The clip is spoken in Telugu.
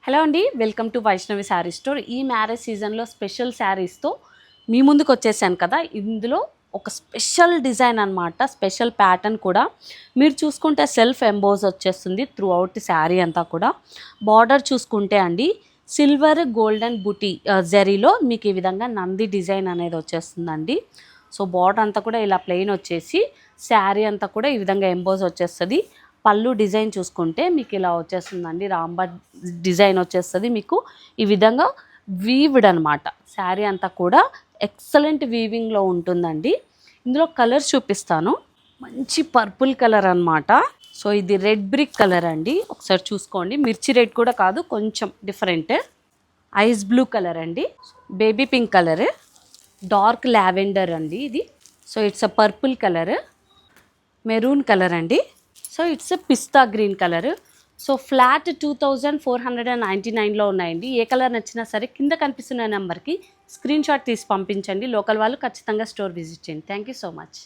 హలో అండి, welcome to Vaishnavi sari store. ఈ మ్యారేజ్ సీజన్లో స్పెషల్ శారీస్తో మీ ముందుకు వచ్చేసాను కదా. ఇందులో ఒక స్పెషల్ డిజైన్ అనమాట, స్పెషల్ ప్యాటర్న్ కూడా. మీరు చూసుకుంటే సెల్ఫ్ ఎంబోజ్ వచ్చేస్తుంది త్రూ అవుట్ శారీ అంతా కూడా. బార్డర్ చూసుకుంటే అండి సిల్వర్ గోల్డెన్ బుటీ జరీలో మీకు ఈ విధంగా నంది డిజైన్ అనేది వచ్చేస్తుందండి. సో బార్డర్ అంతా కూడా ఇలా ప్లెయిన్ వచ్చేసి శారీ అంతా కూడా ఈ విధంగా ఎంబోజ్ వచ్చేస్తుంది. పళ్ళు డిజైన్ చూసుకుంటే మీకు ఇలా వచ్చేస్తుందండి, రాంబా డిజైన్ వచ్చేస్తుంది మీకు ఈ విధంగా వీవ్డ్ అనమాట. శారీ అంతా కూడా ఎక్సలెంట్ వీవింగ్లో ఉంటుందండి. ఇందులో కలర్స్ చూపిస్తాను. మంచి పర్పుల్ కలర్ అనమాట. సో ఇది రెడ్ బ్రిక్ కలర్ అండి, ఒకసారి చూసుకోండి. మిర్చి రెడ్ కూడా కాదు, కొంచెం డిఫరెంట్. ఐస్ బ్లూ కలర్ అండి, baby pink colour, dark lavender అండి ఇది. So it's a purple colour, maroon colour అండి. సో ఇట్స్ పిస్తా గ్రీన్ కలర్. సో ఫ్లాట్ 2499లో ఉన్నాయండి. ఏ కలర్ నచ్చినా సరే కింద కనిపిస్తున్న నెంబర్కి స్క్రీన్ షాట్ తీసి పంపించండి. లోకల్ వాళ్ళు ఖచ్చితంగా స్టోర్ విజిట్ చేయండి. Thank you so much.